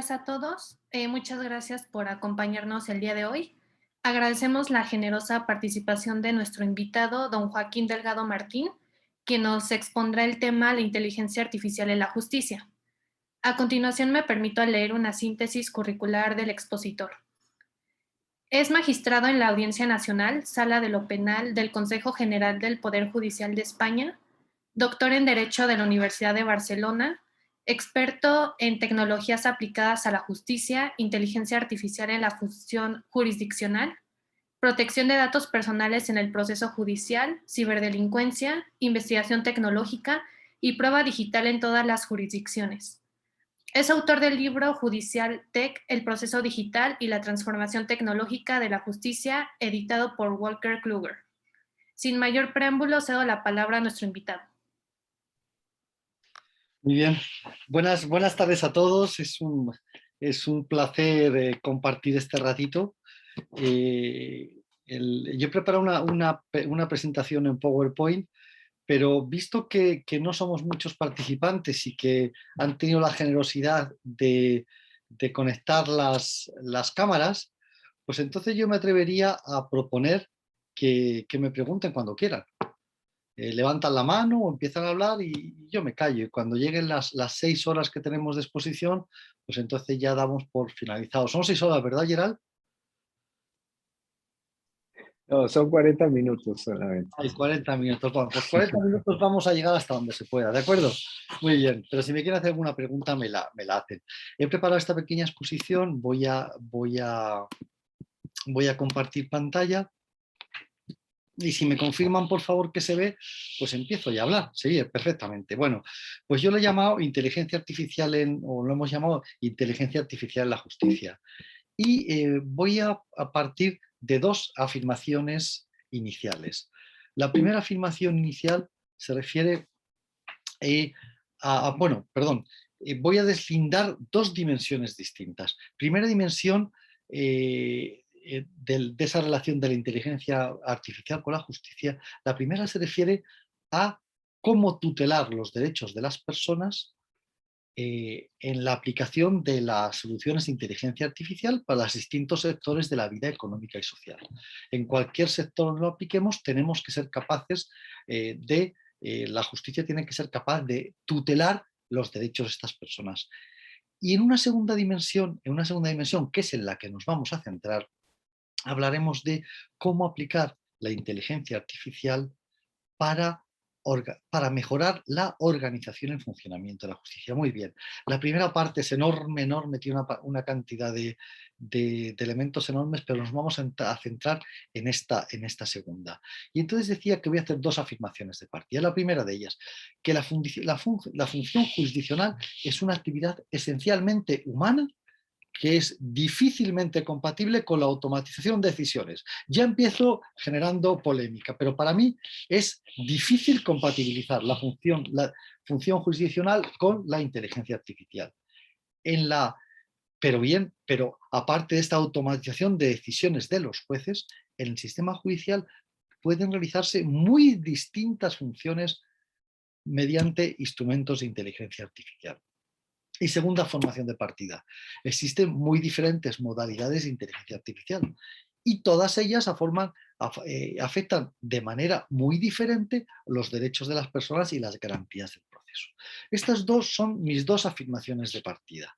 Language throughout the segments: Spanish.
días a todos. Muchas gracias por acompañarnos el día de hoy. Agradecemos la generosa participación de nuestro invitado, don Joaquín Delgado Martín, quien nos expondrá el tema la inteligencia artificial en la justicia. A continuación me permito leer una síntesis curricular del expositor. Es magistrado en la Audiencia Nacional, Sala de lo Penal del Consejo General del Poder Judicial de España, doctor en Derecho de la Universidad de Barcelona, experto en tecnologías aplicadas a la justicia, inteligencia artificial en la función jurisdiccional, protección de datos personales en el proceso judicial, ciberdelincuencia, investigación tecnológica y prueba digital en todas las jurisdicciones. Es autor del libro Judicial Tech, el proceso digital y la transformación tecnológica de la justicia, editado por Walker Kluger. Sin mayor preámbulo, cedo la palabra a nuestro invitado. Muy bien, buenas tardes a todos. Es un placer compartir este ratito. Yo he preparado una presentación en PowerPoint, pero visto que no somos muchos participantes y que han tenido la generosidad de conectar las cámaras, pues entonces yo me atrevería a proponer que me pregunten cuando quieran. Levantan la mano o empiezan a hablar y yo me callo. Y cuando lleguen las 6 horas que tenemos de exposición, pues entonces ya damos por finalizado. Son 6 horas, ¿verdad, Gerald? No, son 40 minutos solamente. Hay 40 minutos. Bueno, pues 40 minutos vamos a llegar hasta donde se pueda, ¿de acuerdo? Muy bien, pero si me quieren hacer alguna pregunta, me la hacen. He preparado esta pequeña exposición, voy a compartir pantalla. Y si me confirman, por favor, que se ve, pues empiezo ya a hablar. Se ve perfectamente. Bueno, pues yo lo he llamado inteligencia artificial o lo hemos llamado inteligencia artificial en la justicia. Y voy a partir de dos afirmaciones iniciales. La primera afirmación inicial se refiere voy a deslindar dos dimensiones distintas. Primera dimensión, de esa relación de la inteligencia artificial con la justicia, la primera se refiere a cómo tutelar los derechos de las personas en la aplicación de las soluciones de inteligencia artificial para los distintos sectores de la vida económica y social. En cualquier sector donde lo apliquemos, tenemos que ser capaces la justicia tiene que ser capaz de tutelar los derechos de estas personas. Y en una segunda dimensión, que es en la que nos vamos a centrar, hablaremos de cómo aplicar la inteligencia artificial para mejorar la organización y el funcionamiento de la justicia. Muy bien. La primera parte es enorme, tiene una cantidad de elementos enormes, pero nos vamos a centrar en esta segunda. Y entonces decía que voy a hacer dos afirmaciones de partida. La primera de ellas, que la función jurisdiccional es una actividad esencialmente humana que es difícilmente compatible con la automatización de decisiones. Ya empiezo generando polémica, pero para mí es difícil compatibilizar la función jurisdiccional con la inteligencia artificial. Pero aparte de esta automatización de decisiones de los jueces, en el sistema judicial pueden realizarse muy distintas funciones mediante instrumentos de inteligencia artificial. Y segunda formación de partida. Existen muy diferentes modalidades de inteligencia artificial y todas ellas afectan de manera muy diferente los derechos de las personas y las garantías del proceso. Estas dos son mis dos afirmaciones de partida.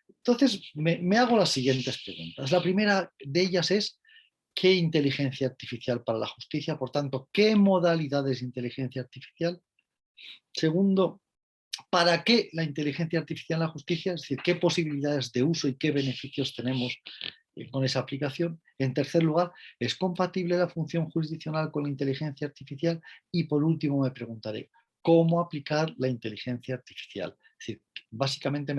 Entonces, me hago las siguientes preguntas. La primera de ellas es, ¿qué inteligencia artificial para la justicia? Por tanto, ¿qué modalidades de inteligencia artificial? Segundo, ¿para qué la inteligencia artificial en la justicia? Es decir, ¿qué posibilidades de uso y qué beneficios tenemos con esa aplicación? En tercer lugar, ¿es compatible la función jurisdiccional con la inteligencia artificial? Y por último me preguntaré, ¿cómo aplicar la inteligencia artificial? Es decir, básicamente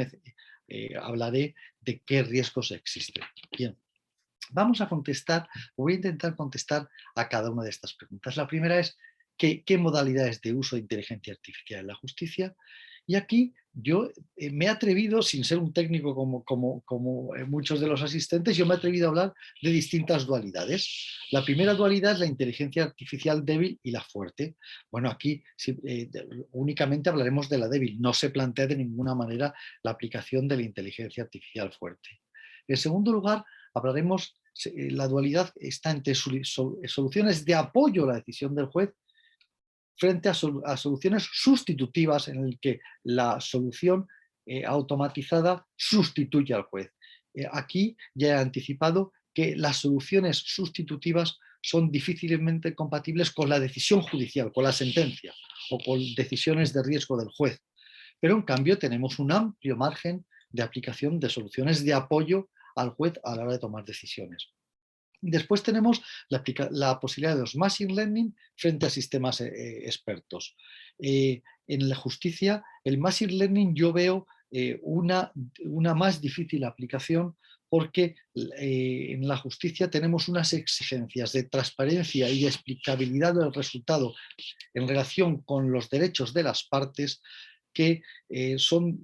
hablaré de qué riesgos existen. Bien, voy a intentar contestar a cada una de estas preguntas. La primera es, ¿qué modalidades de uso de inteligencia artificial en la justicia? Y aquí Yo me he atrevido, sin ser un técnico como muchos de los asistentes, yo me he atrevido a hablar de distintas dualidades. La primera dualidad es la inteligencia artificial débil y la fuerte. Bueno, aquí únicamente hablaremos de la débil. No se plantea de ninguna manera la aplicación de la inteligencia artificial fuerte. En segundo lugar, hablaremos, la dualidad está entre soluciones de apoyo a la decisión del juez frente a soluciones sustitutivas en el que la solución automatizada sustituye al juez. Aquí ya he anticipado que las soluciones sustitutivas son difícilmente compatibles con la decisión judicial, con la sentencia o con decisiones de riesgo del juez. Pero en cambio tenemos un amplio margen de aplicación de soluciones de apoyo al juez a la hora de tomar decisiones. Después tenemos la posibilidad de los machine learning frente a sistemas expertos. En la justicia, el machine learning yo veo una más difícil aplicación porque en la justicia tenemos unas exigencias de transparencia y de explicabilidad del resultado en relación con los derechos de las partes que son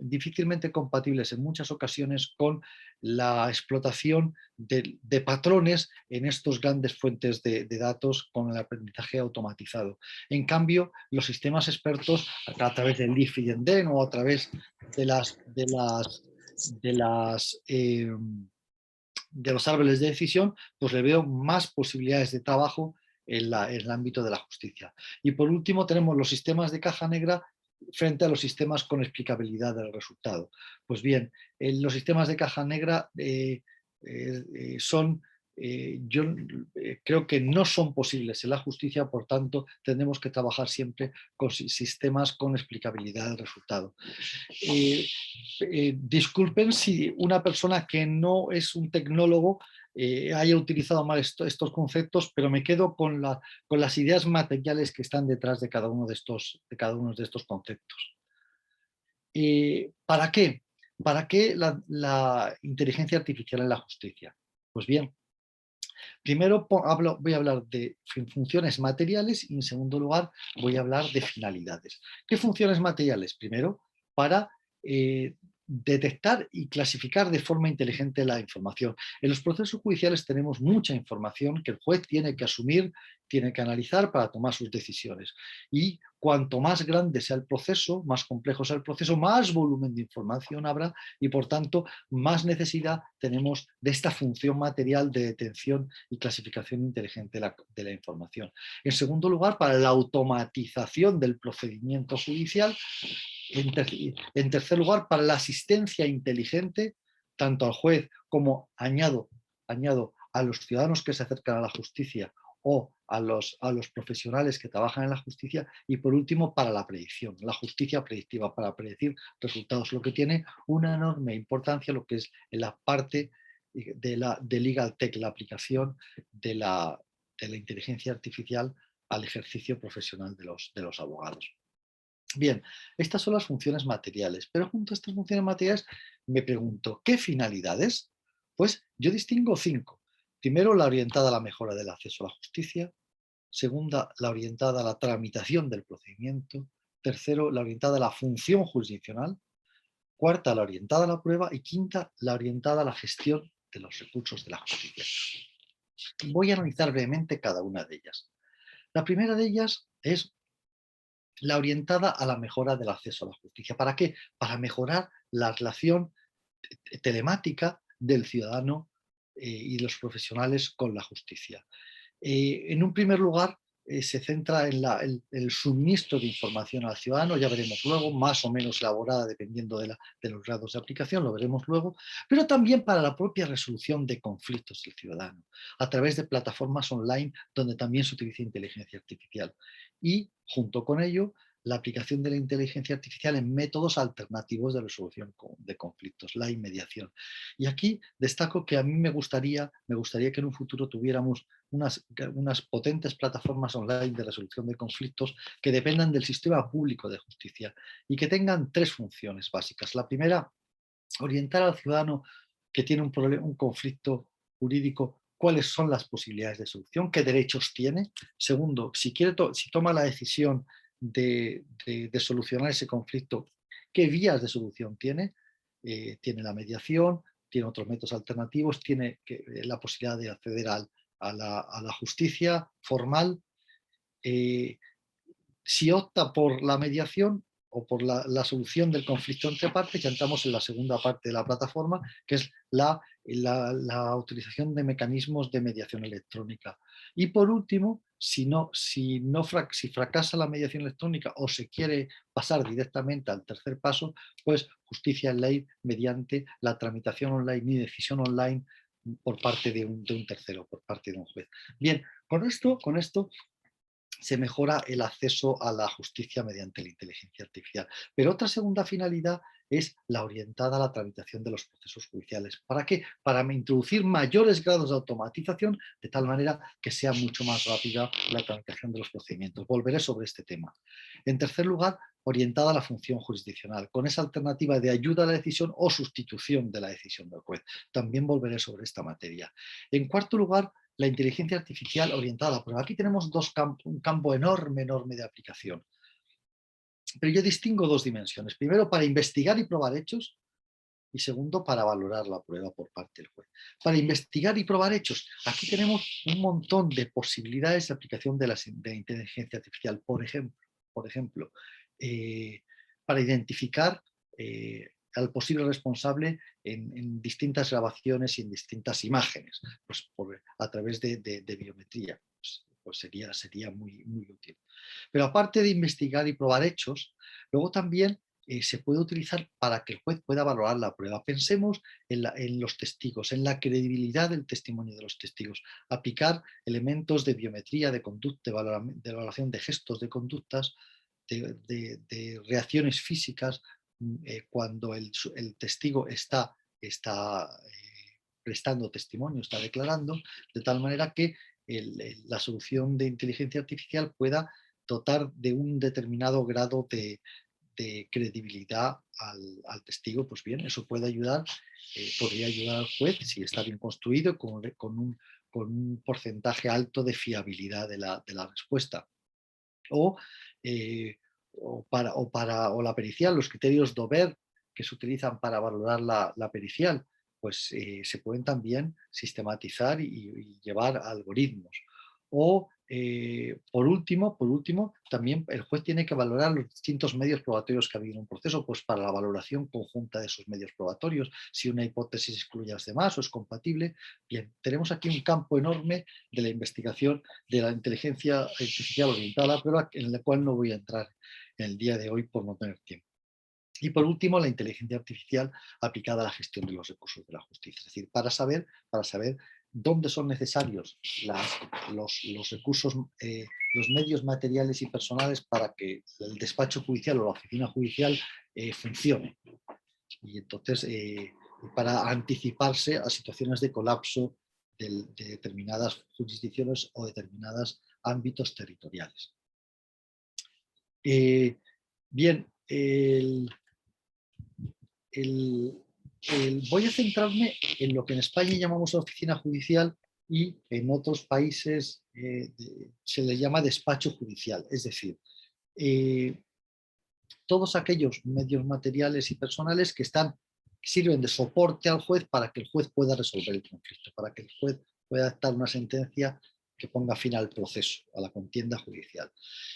difícilmente compatibles en muchas ocasiones con la explotación de patrones en estos grandes fuentes de datos con el aprendizaje automatizado. En cambio, los sistemas expertos, a través del if y then o a través de los árboles de decisión, pues le veo más posibilidades de trabajo en el ámbito de la justicia. Y por último tenemos los sistemas de caja negra frente a los sistemas con explicabilidad del resultado. Pues bien, los sistemas de caja negra yo creo que no son posibles en la justicia, por tanto tendremos que trabajar siempre con sistemas con explicabilidad del resultado. Disculpen si una persona que no es un tecnólogo haya utilizado mal estos conceptos, pero me quedo con las ideas materiales que están detrás de cada uno de estos conceptos. ¿Para qué? ¿Para qué la inteligencia artificial en la justicia? Pues bien, primero voy a hablar de funciones materiales y en segundo lugar voy a hablar de finalidades. ¿Qué funciones materiales? Primero, para detectar y clasificar de forma inteligente la información. En los procesos judiciales tenemos mucha información que el juez tiene que asumir, tiene que analizar para tomar sus decisiones. Y cuanto más grande sea el proceso, más complejo sea el proceso, más volumen de información habrá y por tanto más necesidad tenemos de esta función material de detención y clasificación inteligente de la información. En segundo lugar, para la automatización del procedimiento judicial. En tercer lugar, para la asistencia inteligente, tanto al juez como añado a los ciudadanos que se acercan a la justicia o a los profesionales que trabajan en la justicia. Y por último, para la predicción, la justicia predictiva, para predecir resultados, lo que tiene una enorme importancia, lo que es en la parte de Legal Tech, la aplicación de la inteligencia artificial al ejercicio profesional de los abogados. Bien, estas son las funciones materiales, pero junto a estas funciones materiales me pregunto, ¿qué finalidades? Pues yo distingo 5. Primero, la orientada a la mejora del acceso a la justicia. Segunda, la orientada a la tramitación del procedimiento. Tercero, la orientada a la función jurisdiccional. Cuarta, la orientada a la prueba. Y quinta, la orientada a la gestión de los recursos de la justicia. Voy a analizar brevemente cada una de ellas. La primera de ellas es la orientada a la mejora del acceso a la justicia. ¿Para qué? Para mejorar la relación telemática del ciudadano y los profesionales con la justicia. En un primer lugar, se centra en el suministro de información al ciudadano, ya veremos luego, más o menos elaborada dependiendo de los grados de aplicación, lo veremos luego, pero también para la propia resolución de conflictos del ciudadano, a través de plataformas online donde también se utiliza inteligencia artificial. Y junto con ello, la aplicación de la inteligencia artificial en métodos alternativos de resolución de conflictos, la inmediación. Y aquí destaco que a mí me gustaría que en un futuro tuviéramos unas potentes plataformas online de resolución de conflictos que dependan del sistema público de justicia y que tengan 3 funciones básicas. La primera, orientar al ciudadano que tiene un conflicto jurídico, cuáles son las posibilidades de solución, qué derechos tiene. Segundo, si toma la decisión de solucionar ese conflicto, ¿Qué vías de solución tiene? Tiene la mediación, tiene otros métodos alternativos, tiene la posibilidad de acceder a la justicia formal. Si opta por la mediación o por la solución del conflicto entre partes, ya entramos en la segunda parte de la plataforma, que es la utilización de mecanismos de mediación electrónica. Y por último, si fracasa la mediación electrónica o se quiere pasar directamente al tercer paso, pues justicia en ley mediante la tramitación online y decisión online por parte de un tercero, por parte de un juez. Bien, con esto se mejora el acceso a la justicia mediante la inteligencia artificial. Pero otra segunda finalidad es la orientada a la tramitación de los procesos judiciales. ¿Para qué? Para introducir mayores grados de automatización de tal manera que sea mucho más rápida la tramitación de los procedimientos. Volveré sobre este tema. En tercer lugar, orientada a la función jurisdiccional, con esa alternativa de ayuda a la decisión o sustitución de la decisión del juez. También volveré sobre esta materia. En cuarto lugar, la inteligencia artificial orientada a la prueba. Aquí tenemos un campo enorme de aplicación. Pero yo distingo dos dimensiones. Primero, para investigar y probar hechos, y segundo, para valorar la prueba por parte del juez. Para investigar y probar hechos, aquí tenemos un montón de posibilidades de aplicación de la inteligencia artificial. Por ejemplo, para identificar al posible responsable en distintas grabaciones y en distintas imágenes, pues a través de biometría. Pues sería muy útil. Pero aparte de investigar y probar hechos, luego también se puede utilizar para que el juez pueda valorar la prueba. Pensemos en los testigos, en la credibilidad del testimonio de los testigos. Aplicar elementos de biometría, de conducta, de valoración de gestos, de conductas, de reacciones físicas, cuando el testigo está prestando testimonio, está declarando, de tal manera que la solución de inteligencia artificial pueda dotar de un determinado grado de credibilidad al testigo. Pues bien, eso puede ayudar, podría ayudar al juez si está bien construido con un porcentaje alto de fiabilidad de la respuesta. O la pericial, los criterios Dover que se utilizan para valorar la pericial, pues se pueden también sistematizar y llevar algoritmos. O por último, también el juez tiene que valorar los distintos medios probatorios que ha habido en un proceso, pues para la valoración conjunta de esos medios probatorios, si una hipótesis excluye a las demás o es compatible. Bien, tenemos aquí un campo enorme de la investigación de la inteligencia artificial orientada a la prueba, en el cual no voy a entrar en el día de hoy por no tener tiempo. Y por último, la inteligencia artificial aplicada a la gestión de los recursos de la justicia, es decir, para saber dónde son necesarios los recursos, los medios materiales y personales para que el despacho judicial o la oficina judicial funcione. Y entonces, para anticiparse a situaciones de colapso de determinadas jurisdicciones o determinados ámbitos territoriales. Bien, voy a centrarme en lo que en España llamamos oficina judicial y en otros países se le llama despacho judicial, es decir, todos aquellos medios materiales y personales que sirven de soporte al juez para que el juez pueda resolver el conflicto, para que el juez pueda dictar una sentencia que ponga fin al proceso, a la contienda judicial.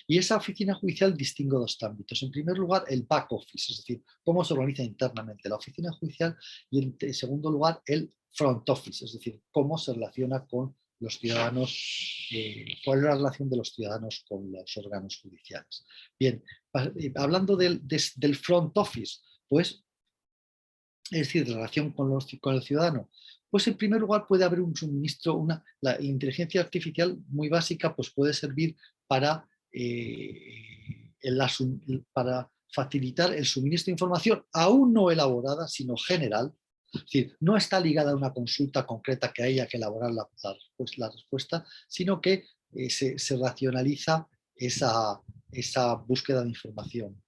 Y esa oficina judicial distingue dos ámbitos. En primer lugar, el back office, es decir, cómo se organiza internamente la oficina judicial, y en segundo lugar, el front office, es decir, cómo se relaciona con los ciudadanos, cuál es la relación de los ciudadanos con los órganos judiciales. Bien, hablando del front office, pues, es decir, relación con el ciudadano, pues en primer lugar puede haber un suministro, la inteligencia artificial muy básica pues puede servir para facilitar el suministro de información aún no elaborada, sino general. Es decir, no está ligada a una consulta concreta que haya que elaborar la respuesta, sino que se racionaliza esa búsqueda de información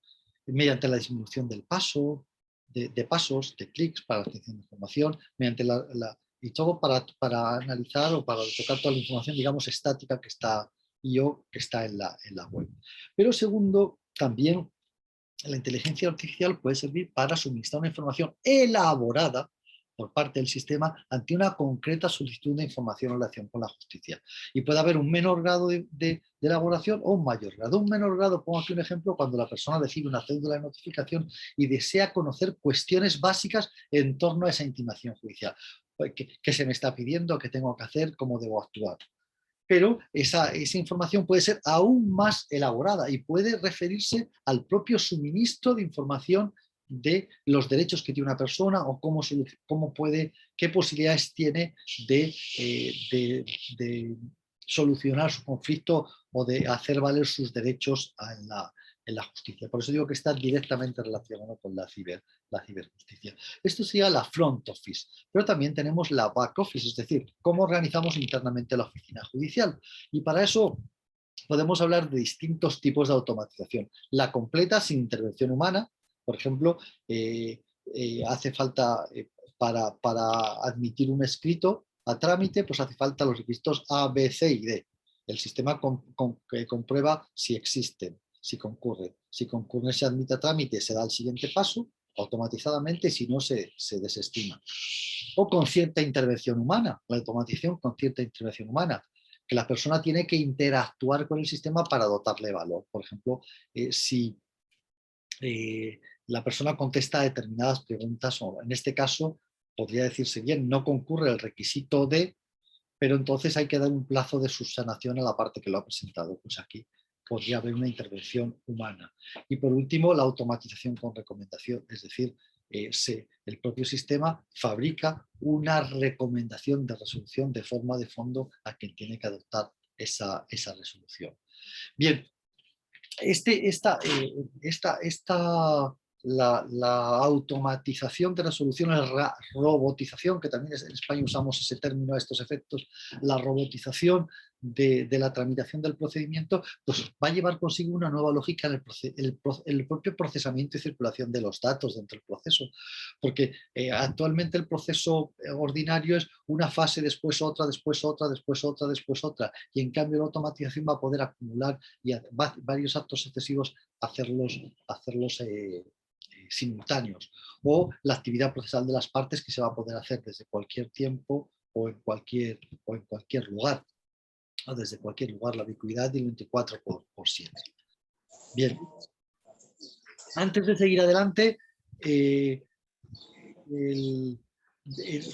mediante la disminución del paso, de pasos, de clics para la obtención de información, mediante y todo para analizar o para tocar toda la información, digamos, estática que está en la web. Pero segundo, también la inteligencia artificial puede servir para suministrar una información elaborada por parte del sistema ante una concreta solicitud de información en relación con la justicia. Y puede haber un menor grado de elaboración o un mayor grado. Un menor grado, pongo aquí un ejemplo, cuando la persona recibe una cédula de notificación y desea conocer cuestiones básicas en torno a esa intimación judicial. ¿Qué se me está pidiendo? ¿Qué tengo que hacer? ¿Cómo debo actuar? Pero esa información puede ser aún más elaborada y puede referirse al propio suministro de información de los derechos que tiene una persona o cómo puede, qué posibilidades tiene de solucionar su conflicto o de hacer valer sus derechos en la justicia. Por eso digo que está directamente relacionado con la ciberjusticia. Esto sería la front office, pero también tenemos la back office, es decir, cómo organizamos internamente la oficina judicial. Y para eso podemos hablar de distintos tipos de automatización. La completa sin intervención humana, por ejemplo, hace falta para admitir un escrito a trámite, pues hace falta los requisitos A, B, C y D. El sistema que comprueba si existen, si concurren. Si concurren, se admite a trámite, se da el siguiente paso automatizadamente, si no se desestima. O con cierta intervención humana, la automatización con cierta intervención humana, que la persona tiene que interactuar con el sistema para dotarle valor. Por ejemplo, si la persona contesta determinadas preguntas, o en este caso podría decirse bien, no concurre el requisito de, pero entonces hay que dar un plazo de subsanación a la parte que lo ha presentado. Pues aquí podría haber una intervención humana. Y por último, la automatización con recomendación, es decir, el propio sistema fabrica una recomendación de resolución de forma de fondo a quien tiene que adoptar esa resolución. Bien, la automatización de resoluciones, robotización, que también en España usamos ese término a estos efectos, la robotización de la tramitación del procedimiento, pues va a llevar consigo una nueva lógica en el propio procesamiento y circulación de los datos dentro del proceso, porque actualmente el proceso ordinario es una fase, después otra, después otra, después otra, después otra, y en cambio la automatización va a poder acumular y varios actos sucesivos hacerlos simultáneos, o la actividad procesal de las partes que se va a poder hacer desde cualquier tiempo o en cualquier lugar, o desde cualquier lugar, la ubicuidad del 24/7. Bien, antes de seguir adelante,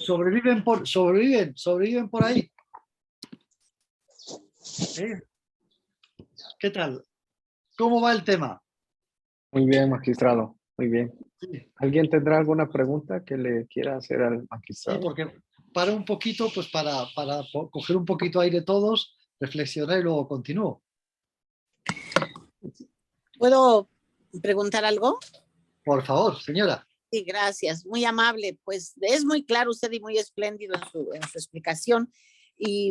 sobreviven por ahí. ¿Qué tal? ¿Cómo va el tema? Muy bien, magistrado. Muy bien. Sí. ¿Alguien tendrá alguna pregunta que le quiera hacer al magistrado? Sí, porque para un poquito, pues para coger un poquito aire todos, reflexionar y luego continúo. ¿Puedo preguntar algo? Por favor, señora. Sí, gracias. Muy amable. Pues es muy claro usted y muy espléndido en su explicación,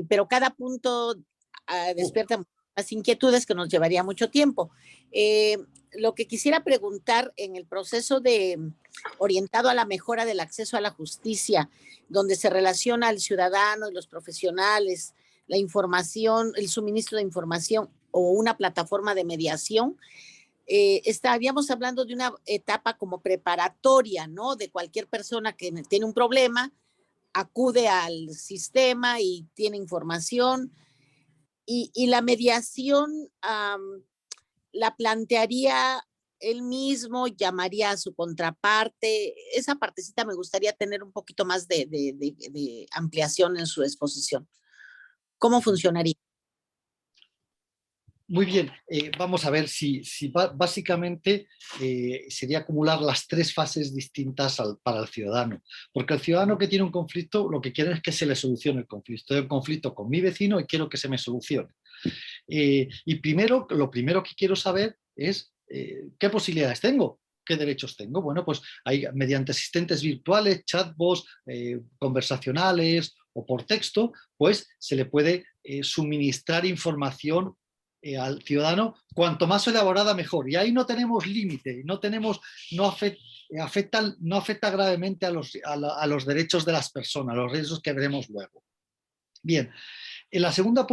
pero cada punto despierta las inquietudes que nos llevaría mucho tiempo. Lo que quisiera preguntar en el proceso orientado a la mejora del acceso a la justicia, donde se relaciona al ciudadano y los profesionales, la información, el suministro de información o una plataforma de mediación, estaríamos hablando de una etapa como preparatoria, ¿no? De cualquier persona que tiene un problema, acude al sistema y tiene información, y la mediación la plantearía él mismo, llamaría a su contraparte. Esa partecita me gustaría tener un poquito más de ampliación en su exposición. ¿Cómo funcionaría? Muy bien, vamos a ver si básicamente sería acumular las tres fases distintas para el ciudadano, porque el ciudadano que tiene un conflicto lo que quiere es que se le solucione el conflicto. Estoy en conflicto con mi vecino y quiero que se me solucione. Y lo primero que quiero saber es qué posibilidades tengo, qué derechos tengo. Bueno, pues hay, mediante asistentes virtuales, chatbots, conversacionales o por texto, pues se le puede suministrar información al ciudadano, cuanto más elaborada mejor. Y ahí no tenemos límite, no afecta gravemente a los derechos de las personas, los derechos que veremos luego. Bien, en la segunda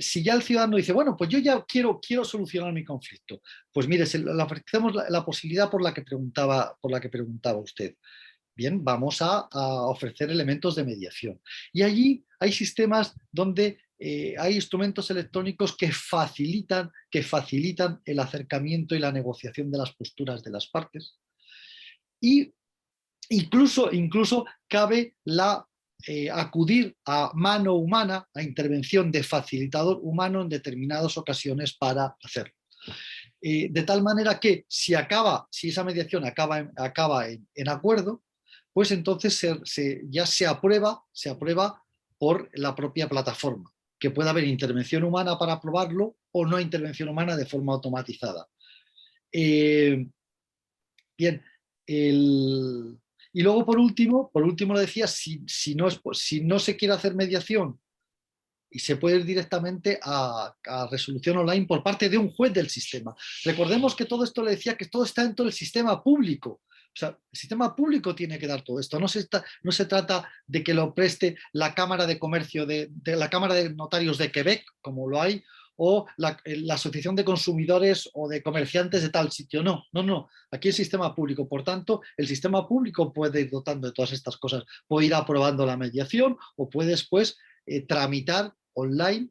si ya el ciudadano dice, bueno, pues yo ya quiero solucionar mi conflicto, pues mire, le ofrecemos la posibilidad por la que preguntaba usted. Bien, vamos a ofrecer elementos de mediación. Y allí hay sistemas donde hay instrumentos electrónicos que facilitan el acercamiento y la negociación de las posturas de las partes. Y incluso cabe acudir a mano humana, a intervención de facilitador humano en determinadas ocasiones para hacerlo. De tal manera que si esa mediación acaba en acuerdo, pues entonces ya se aprueba por la propia plataforma, que puede haber intervención humana para aprobarlo o no intervención humana de forma automatizada. Bien, y luego por último le decía, si no se quiere hacer mediación y se puede ir directamente a resolución online por parte de un juez del sistema. Recordemos que todo esto le decía que todo está dentro del sistema público. O sea, el sistema público tiene que dar todo esto. No se trata de que lo preste la Cámara de Comercio de la Cámara de Notarios de Quebec, como lo hay, o la Asociación de Consumidores o de Comerciantes de tal sitio. No. Aquí el sistema público. Por tanto, el sistema público puede ir dotando de todas estas cosas. Puede ir aprobando la mediación o puede después tramitar online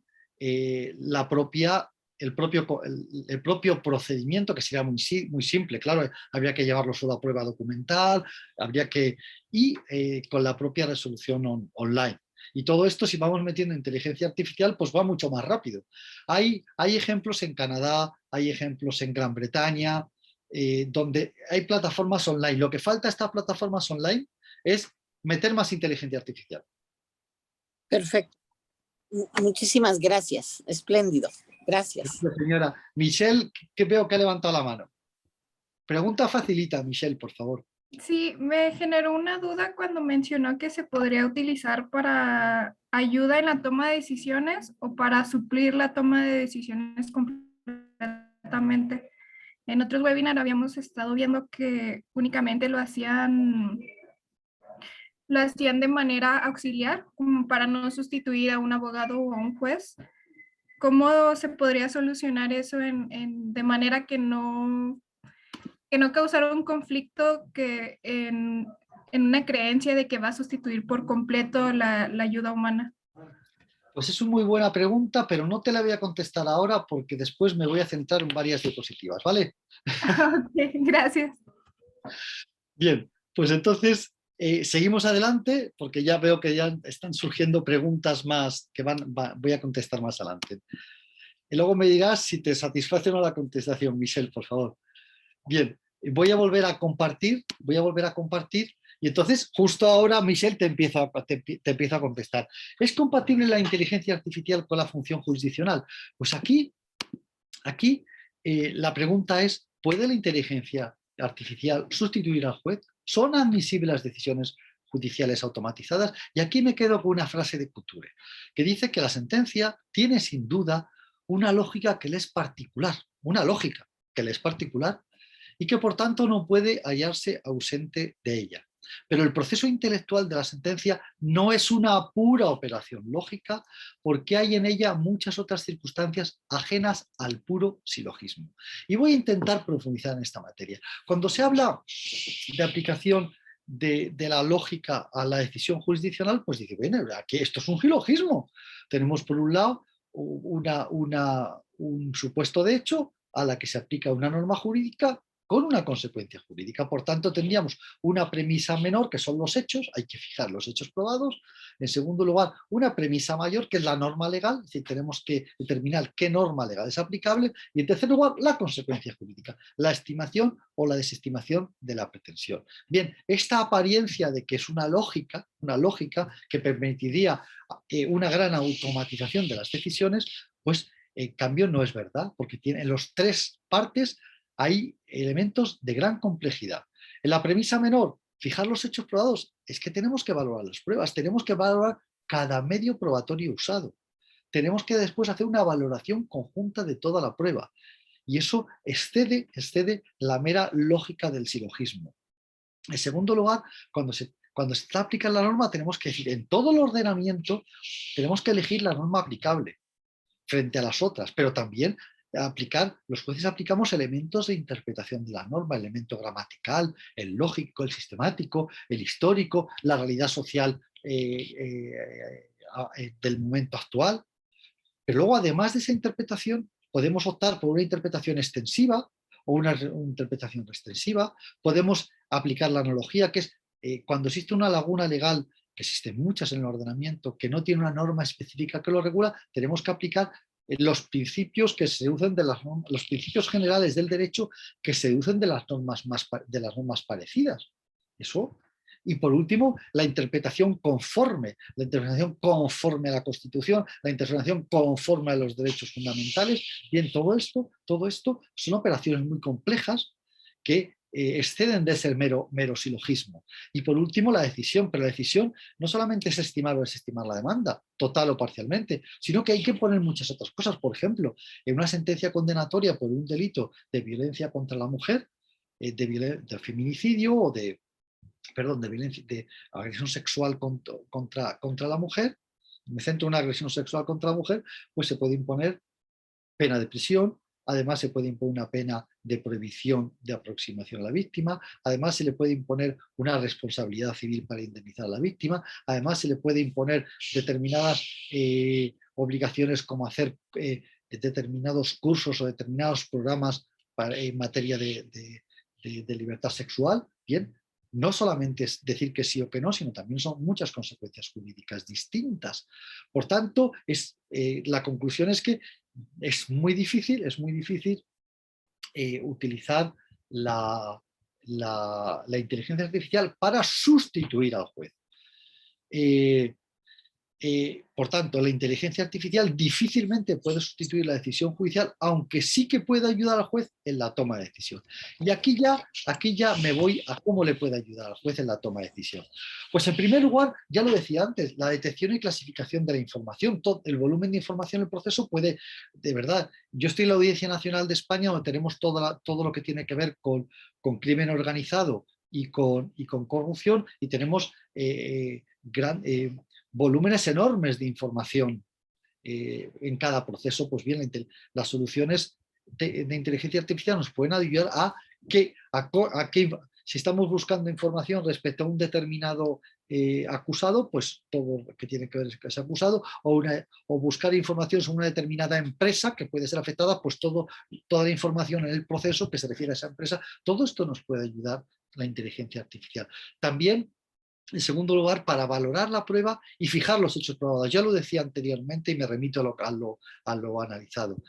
el propio procedimiento, que sería muy simple. Claro, habría que llevarlo solo a prueba documental, con la propia resolución online. Y todo esto, si vamos metiendo inteligencia artificial, pues va mucho más rápido. Hay ejemplos en Canadá, hay ejemplos en Gran Bretaña, donde hay plataformas online. Lo que falta a estas plataformas online es meter más inteligencia artificial. Perfecto. Muchísimas gracias. Espléndido. Gracias. Gracias, señora. Michelle, que veo que ha levantado la mano. Pregunta facilita, Michelle, por favor. Sí, me generó una duda cuando mencionó que se podría utilizar para ayuda en la toma de decisiones o para suplir la toma de decisiones completamente. En otros webinars habíamos estado viendo que únicamente lo hacían de manera auxiliar, como para no sustituir a un abogado o a un juez. ¿Cómo se podría solucionar eso de manera que no causara un conflicto en una creencia de que va a sustituir por completo la ayuda humana? Pues es una muy buena pregunta, pero no te la voy a contestar ahora porque después me voy a centrar en varias diapositivas, ¿vale? Okay, gracias. Bien, pues entonces seguimos adelante porque ya veo que ya están surgiendo preguntas más que voy a contestar más adelante. Y luego me dirás si te satisface o no la contestación, Michelle, por favor. Bien, voy a volver a compartir y entonces justo ahora Michelle te empieza a contestar. ¿Es compatible la inteligencia artificial con la función jurisdiccional? Pues aquí la pregunta es, ¿puede la inteligencia artificial sustituir al juez? ¿Son admisibles las decisiones judiciales automatizadas? Y aquí me quedo con una frase de Couture, que dice que la sentencia tiene sin duda una lógica que le es particular, y que por tanto no puede hallarse ausente de ella. Pero el proceso intelectual de la sentencia no es una pura operación lógica porque hay en ella muchas otras circunstancias ajenas al puro silogismo. Y voy a intentar profundizar en esta materia. Cuando se habla de aplicación de la lógica a la decisión jurisdiccional, pues dice, bueno, aquí esto es un silogismo. Tenemos por un lado un supuesto de hecho a la que se aplica una norma jurídica con una consecuencia jurídica. Por tanto, tendríamos una premisa menor, que son los hechos, hay que fijar los hechos probados. En segundo lugar, una premisa mayor, que es la norma legal, es decir, tenemos que determinar qué norma legal es aplicable. Y en tercer lugar, la consecuencia jurídica, la estimación o la desestimación de la pretensión. Bien, esta apariencia de que es una lógica que permitiría una gran automatización de las decisiones, pues en cambio no es verdad, porque en las tres partes hay elementos de gran complejidad. En la premisa menor, fijar los hechos probados, es que tenemos que valorar las pruebas, tenemos que valorar cada medio probatorio usado. Tenemos que después hacer una valoración conjunta de toda la prueba. Y eso excede la mera lógica del silogismo. En segundo lugar, cuando se está aplicando la norma, tenemos que decir, en todo el ordenamiento, tenemos que elegir la norma aplicable. frente a las otras, pero también los jueces aplicamos elementos de interpretación de la norma, el elemento gramatical, el lógico, el sistemático, el histórico, la realidad social del momento actual. Pero luego, además de esa interpretación, podemos optar por una interpretación extensiva o una interpretación restringiva. Podemos aplicar la analogía, que es cuando existe una laguna legal, que existen muchas en el ordenamiento, que no tiene una norma específica que lo regula, tenemos que aplicar los principios que se deducen de los principios generales del derecho que se deducen de las normas parecidas. Eso. Y por último, la interpretación conforme a la Constitución, la interpretación conforme a los derechos fundamentales. Bien, todo esto son operaciones muy complejas que exceden de ese mero silogismo. Y por último, la decisión. Pero la decisión no solamente es estimar o desestimar la demanda, total o parcialmente, sino que hay que poner muchas otras cosas. Por ejemplo, en una sentencia condenatoria por un delito de violencia contra la mujer, de feminicidio o de agresión sexual contra la mujer, me centro en una agresión sexual contra la mujer, pues se puede imponer pena de prisión. Además, se puede imponer una pena de prohibición de aproximación a la víctima. Además, se le puede imponer una responsabilidad civil para indemnizar a la víctima. Además, se le puede imponer determinadas obligaciones, como hacer determinados cursos o determinados programas en materia de libertad sexual. Bien, no solamente es decir que sí o que no, sino también son muchas consecuencias jurídicas distintas. Por tanto, la conclusión es que es muy difícil utilizar la inteligencia artificial para sustituir al juez. Por tanto, la inteligencia artificial difícilmente puede sustituir la decisión judicial, aunque sí que puede ayudar al juez en la toma de decisión. Y aquí ya me voy a cómo le puede ayudar al juez en la toma de decisión. Pues en primer lugar, ya lo decía antes, la detección y clasificación de la información. Todo el volumen de información en el proceso puede, de verdad, yo estoy en la Audiencia Nacional de España, donde tenemos todo lo que tiene que ver con crimen organizado y con corrupción, y tenemos volúmenes enormes de información en cada proceso. Pues bien, las soluciones de inteligencia artificial nos pueden ayudar a que si estamos buscando información respecto a un determinado acusado, pues todo lo que tiene que ver con ese acusado, o buscar información sobre una determinada empresa que puede ser afectada, pues toda la información en el proceso que se refiere a esa empresa, todo esto nos puede ayudar la inteligencia artificial. También, en segundo lugar, para valorar la prueba y fijar los hechos probados. Ya lo decía anteriormente y me remito a lo analizado.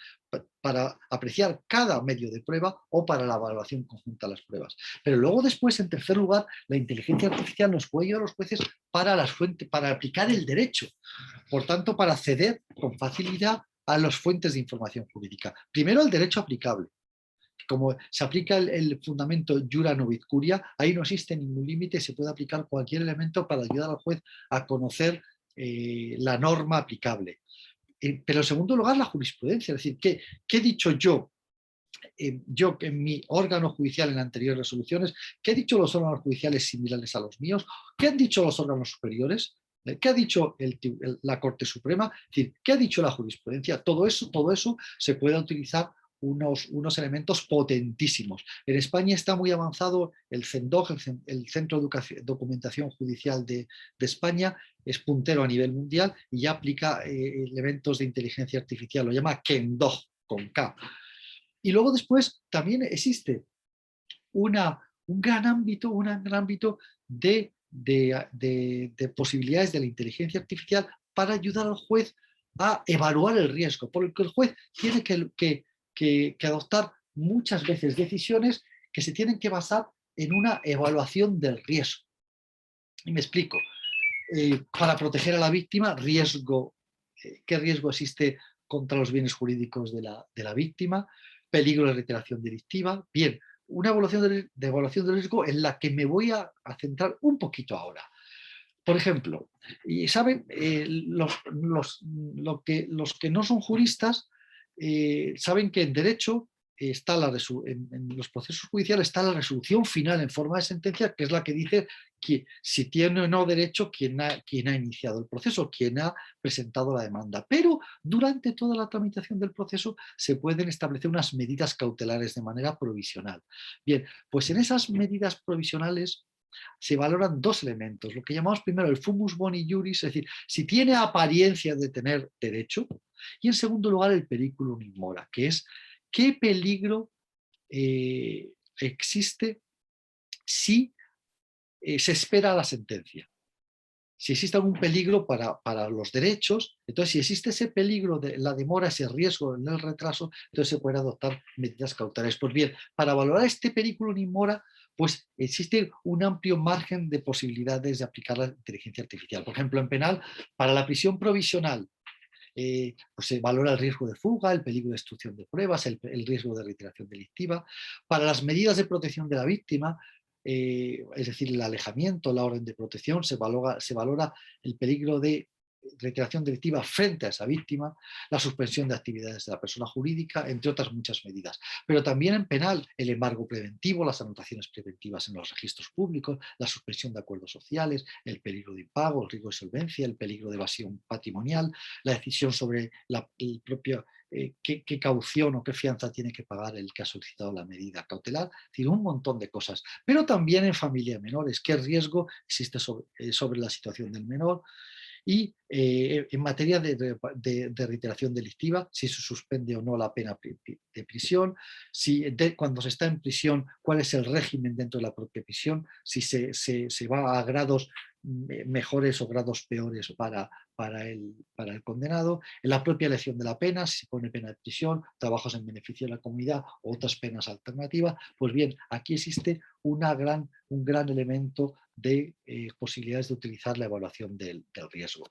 Para apreciar cada medio de prueba o para la valoración conjunta de las pruebas. Pero luego después, en tercer lugar, la inteligencia artificial nos puede ayudar a los jueces para aplicar el derecho. Por tanto, para acceder con facilidad a las fuentes de información jurídica. Primero, el derecho aplicable. Como se aplica el fundamento jura novit curia, ahí no existe ningún límite, se puede aplicar cualquier elemento para ayudar al juez a conocer la norma aplicable. Pero en segundo lugar, la jurisprudencia, es decir, ¿qué he dicho yo en mi órgano judicial en anteriores resoluciones? ¿Qué he dicho los órganos judiciales similares a los míos? ¿Qué han dicho los órganos superiores? ¿Qué ha dicho la Corte Suprema? Es decir, ¿qué ha dicho la jurisprudencia? Todo eso se puede utilizar unos elementos potentísimos. En España está muy avanzado el CENDOJ, el Centro de Documentación Judicial de España, es puntero a nivel mundial y ya aplica elementos de inteligencia artificial, lo llama KENDOJ, con K. Y luego después también existe un gran ámbito de posibilidades de la inteligencia artificial para ayudar al juez a evaluar el riesgo, porque el juez tiene que adoptar muchas veces decisiones que se tienen que basar en una evaluación del riesgo. Y me explico. Para proteger a la víctima, ¿qué riesgo existe contra los bienes jurídicos de la víctima? Peligro de reiteración delictiva. Bien, una evaluación de riesgo en la que me voy a centrar un poquito ahora. Por ejemplo, y saben, los que no son juristas saben que en derecho en los procesos judiciales está la resolución final en forma de sentencia, que es la que dice si tiene o no derecho quien ha iniciado el proceso, quien ha presentado la demanda. Pero durante toda la tramitación del proceso se pueden establecer unas medidas cautelares de manera provisional. Bien, pues en esas medidas provisionales se valoran dos elementos, lo que llamamos primero el fumus boni iuris, es decir, si tiene apariencia de tener derecho, y en segundo lugar el periculum in mora, que es qué peligro existe si se espera la sentencia. Si existe algún peligro para los derechos, entonces si existe ese peligro de la demora, ese riesgo en el retraso, entonces se pueden adoptar medidas cautelares. Pues bien, para valorar este periculum in mora, pues existe un amplio margen de posibilidades de aplicar la inteligencia artificial. Por ejemplo, en penal, para la prisión provisional, pues se valora el riesgo de fuga, el peligro de destrucción de pruebas, el riesgo de reiteración delictiva. Para las medidas de protección de la víctima, es decir, el alejamiento, la orden de protección, se valora el peligro de reiteración delictiva frente a esa víctima, la suspensión de actividades de la persona jurídica, entre otras muchas medidas. Pero también en penal, el embargo preventivo, las anotaciones preventivas en los registros públicos, la suspensión de acuerdos sociales, el peligro de impago, el riesgo de solvencia, el peligro de evasión patrimonial, la decisión sobre el propio qué caución o qué fianza tiene que pagar el que ha solicitado la medida cautelar, es decir, un montón de cosas. Pero también en familia de menores, qué riesgo existe sobre la situación del menor, y en materia de reiteración delictiva, si se suspende o no la pena de prisión, cuando se está en prisión, cuál es el régimen dentro de la propia prisión, si se va a grados mejores o grados peores para el condenado, en la propia elección de la pena, si se pone pena de prisión, trabajos en beneficio de la comunidad o otras penas alternativas. Pues bien, aquí existe un gran elemento de posibilidades de utilizar la evaluación del riesgo.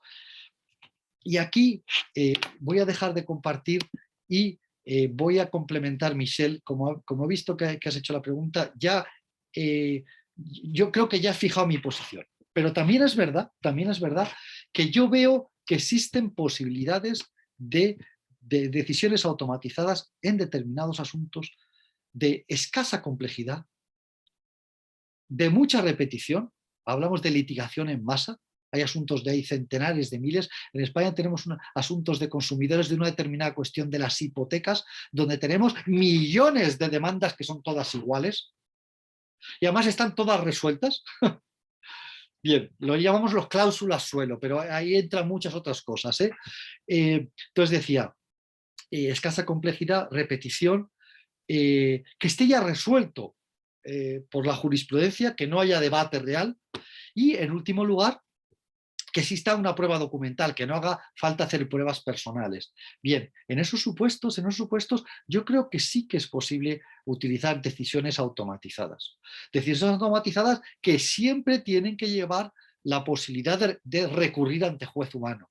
Y aquí voy a dejar de compartir y voy a complementar, Michelle, como he visto que has hecho la pregunta, yo creo que ya he fijado mi posición. Pero también es verdad que yo veo que existen posibilidades de decisiones automatizadas en determinados asuntos de escasa complejidad, de mucha repetición. Hablamos de litigación en masa, hay asuntos de ahí centenares de miles. En España tenemos asuntos de consumidores de una determinada cuestión de las hipotecas, donde tenemos millones de demandas que son todas iguales y además están todas resueltas. Bien, lo llamamos los cláusulas suelo, pero ahí entran muchas otras cosas. Entonces decía, escasa complejidad, repetición, que esté ya resuelto por la jurisprudencia, que no haya debate real y, en último lugar, que exista una prueba documental, que no haga falta hacer pruebas personales. Bien, en esos supuestos yo creo que sí que es posible utilizar decisiones automatizadas. Decisiones automatizadas que siempre tienen que llevar la posibilidad de recurrir ante juez humano.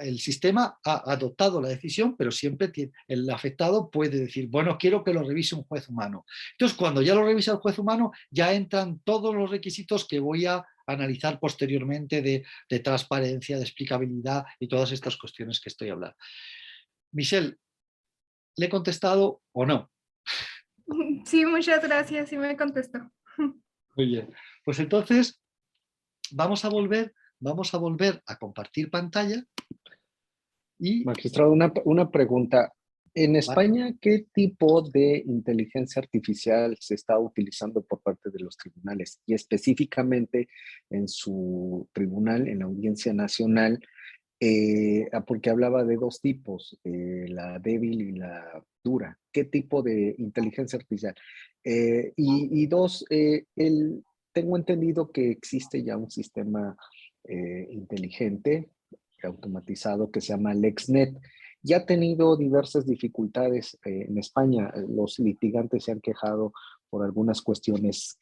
El sistema ha adoptado la decisión, pero siempre el afectado puede decir, bueno, quiero que lo revise un juez humano. Entonces, cuando ya lo revisa el juez humano, ya entran todos los requisitos que voy a analizar posteriormente de transparencia, de explicabilidad y todas estas cuestiones que estoy hablando. Michelle, ¿le he contestado o no? Sí, muchas gracias, sí me contestó. Muy bien, pues entonces vamos a volver a compartir pantalla. Y, magistrado, una pregunta. En España, ¿qué tipo de inteligencia artificial se está utilizando por parte de los tribunales? Y específicamente en su tribunal, en la Audiencia Nacional, porque hablaba de dos tipos, la débil y la dura. ¿Qué tipo de inteligencia artificial? Y dos, tengo entendido que existe ya un sistema inteligente, automatizado, que se llama LexNet. Ya ha tenido diversas dificultades en España. Los litigantes se han quejado por algunas cuestiones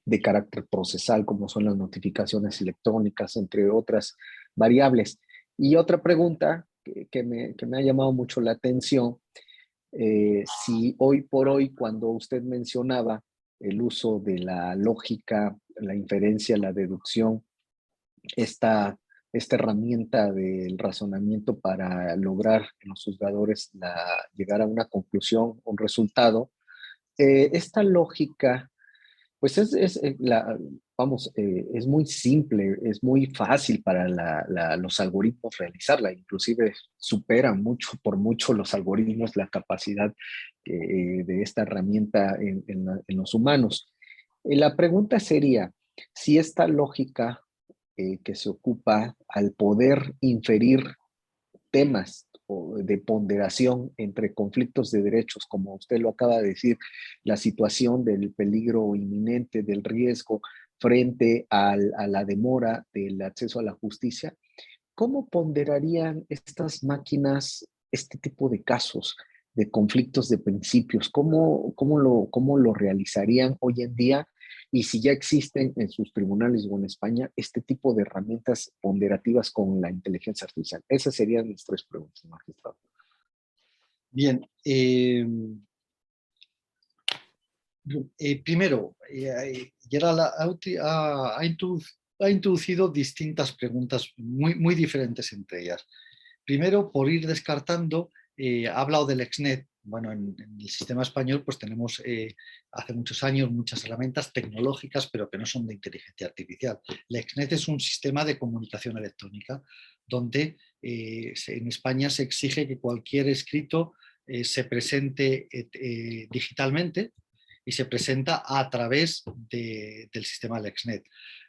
de carácter procesal, como son las notificaciones electrónicas, entre otras variables. Y otra pregunta que me ha llamado mucho la atención, si hoy por hoy, cuando usted mencionaba el uso de la lógica, la inferencia, la deducción, esta herramienta del razonamiento para lograr en los juzgadores llegar a una conclusión, un resultado, esta lógica Pues es muy simple, es muy fácil para los algoritmos realizarla, inclusive superan mucho, por mucho los algoritmos la capacidad de esta herramienta en los humanos. La pregunta sería, si esta lógica que se ocupa al poder inferir temas de ponderación entre conflictos de derechos, como usted lo acaba de decir, la situación del peligro inminente, del riesgo frente a la demora del acceso a la justicia, ¿cómo ponderarían estas máquinas este tipo de casos de conflictos de principios? ¿Cómo lo realizarían hoy en día? Y si ya existen en sus tribunales o en España este tipo de herramientas ponderativas con la inteligencia artificial. Esas serían mis 3 preguntas, magistrado. Bien, primero, Gerald ha introducido distintas preguntas muy diferentes entre ellas. Primero, por ir descartando, ha hablado del Exnet. Bueno, en el sistema español pues tenemos hace muchos años muchas herramientas tecnológicas, pero que no son de inteligencia artificial. El Exnet es un sistema de comunicación electrónica donde en España se exige que cualquier escrito se presente digitalmente y se presenta a través del sistema LexNet.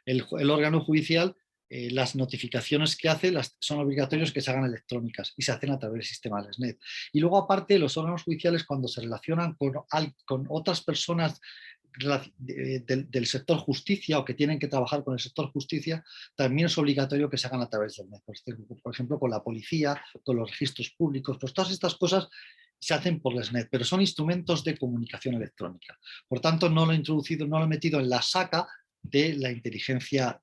El órgano judicial, las notificaciones que hace son obligatorios que se hagan electrónicas y se hacen a través del sistema LexNet. Y luego, aparte, los órganos judiciales, cuando se relacionan con otras personas del sector justicia o que tienen que trabajar con el sector justicia, también es obligatorio que se hagan a través del net. Por ejemplo, con la policía, con los registros públicos, pues todas estas cosas se hacen por LexNet, pero son instrumentos de comunicación electrónica. Por tanto, no lo he introducido, no lo he metido en la saca de la inteligencia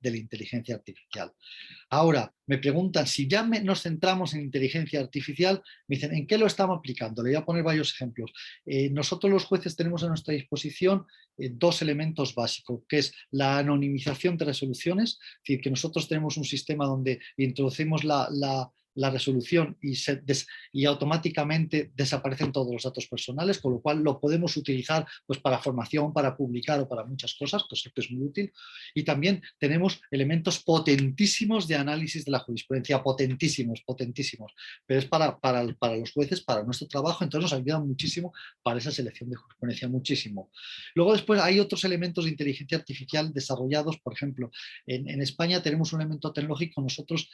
artificial. Ahora, me preguntan, si ya nos centramos en inteligencia artificial, me dicen, ¿en qué lo estamos aplicando? Le voy a poner varios ejemplos. Nosotros los jueces tenemos a nuestra disposición 2 elementos básicos, que es la anonimización de resoluciones, es decir, que nosotros tenemos un sistema donde introducimos la resolución y automáticamente desaparecen todos los datos personales, con lo cual lo podemos utilizar pues, para formación, para publicar o para muchas cosas, cosa que es muy útil. Y también tenemos elementos potentísimos de análisis de la jurisprudencia, potentísimos, pero es para los jueces, para nuestro trabajo, entonces nos ayuda muchísimo para esa selección de jurisprudencia, muchísimo. Luego después hay otros elementos de inteligencia artificial desarrollados, por ejemplo, en España tenemos un elemento tecnológico, nosotros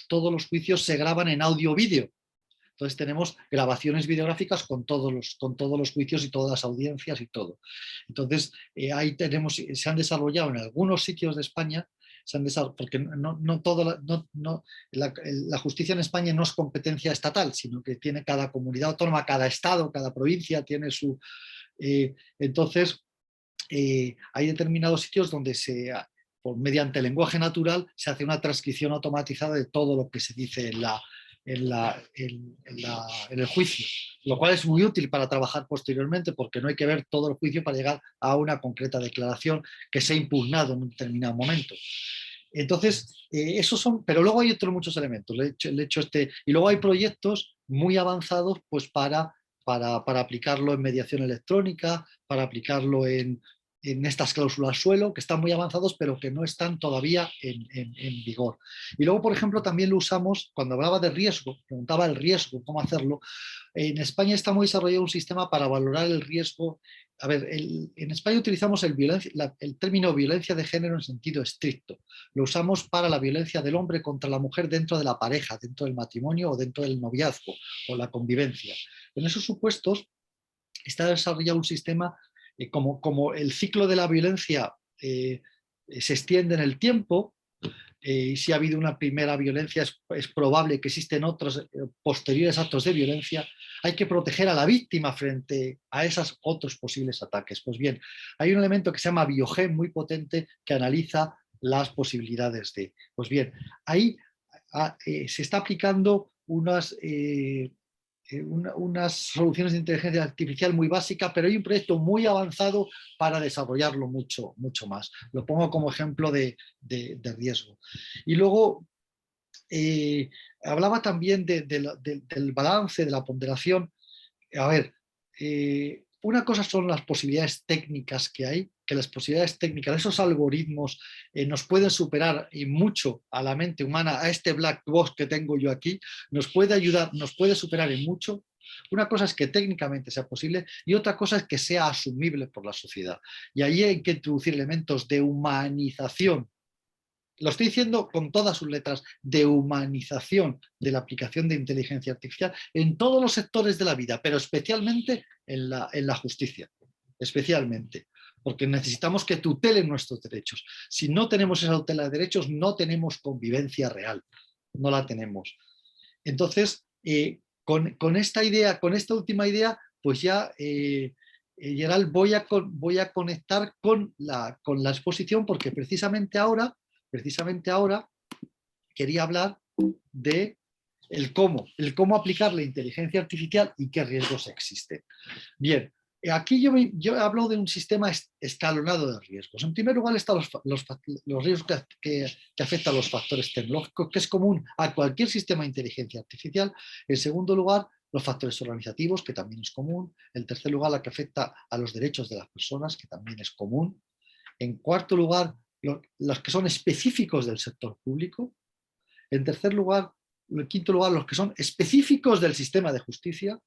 todos los juicios se graban en audio-vídeo. Entonces tenemos grabaciones videográficas con todos los juicios y todas las audiencias y todo. Entonces ahí se han desarrollado en algunos sitios de España, porque la justicia en España no es competencia estatal, sino que tiene cada comunidad autónoma, cada estado, cada provincia tiene su... entonces hay determinados sitios donde mediante lenguaje natural se hace una transcripción automatizada de todo lo que se dice en el juicio, lo cual es muy útil para trabajar posteriormente porque no hay que ver todo el juicio para llegar a una concreta declaración que se ha impugnado en un determinado momento. Entonces, esos son, pero luego hay muchos elementos. Y luego hay proyectos muy avanzados pues, para aplicarlo en mediación electrónica, para aplicarlo en estas cláusulas suelo, que están muy avanzados, pero que no están todavía en vigor. Y luego, por ejemplo, también lo usamos, cuando hablaba de riesgo, preguntaba el riesgo, cómo hacerlo. En España está muy desarrollado un sistema para valorar el riesgo. A ver, en España utilizamos el término violencia de género en sentido estricto. Lo usamos para la violencia del hombre contra la mujer dentro de la pareja, dentro del matrimonio o dentro del noviazgo o la convivencia. En esos supuestos está desarrollado un sistema como el ciclo de la violencia se extiende en el tiempo, y si ha habido una primera violencia es probable que existen otros posteriores actos de violencia, hay que proteger a la víctima frente a esos otros posibles ataques. Pues bien, hay un elemento que se llama Biogen muy potente que analiza las posibilidades de... Pues bien, ahí se está aplicando unas soluciones de inteligencia artificial muy básicas, pero hay un proyecto muy avanzado para desarrollarlo mucho más. Lo pongo como ejemplo de riesgo. Y luego hablaba también del balance, de la ponderación. A ver, una cosa son las posibilidades técnicas que hay que las posibilidades técnicas, esos algoritmos nos pueden superar y mucho a la mente humana, a este black box que tengo yo aquí, nos puede ayudar, nos puede superar en mucho. Una cosa es que técnicamente sea posible y otra cosa es que sea asumible por la sociedad. Y ahí hay que introducir elementos de humanización. Lo estoy diciendo con todas sus letras, de humanización de la aplicación de inteligencia artificial en todos los sectores de la vida, pero especialmente en la justicia, especialmente, porque necesitamos que tutelen nuestros derechos. Si no tenemos esa tutela de derechos, no tenemos convivencia real, no la tenemos. Entonces, con esta idea, con esta última idea, pues ya, Gerald, voy a conectar con la exposición, porque precisamente ahora quería hablar de el cómo aplicar la inteligencia artificial y qué riesgos existen. Bien, aquí yo hablo de un sistema escalonado de riesgos. En primer lugar están los riesgos que afectan a los factores tecnológicos, que es común a cualquier sistema de inteligencia artificial. En segundo lugar, los factores organizativos, que también es común. En tercer lugar, la que afecta a los derechos de las personas, que también es común. En cuarto lugar, los que son específicos del sector público. En quinto lugar, los que son específicos del sistema de justicia.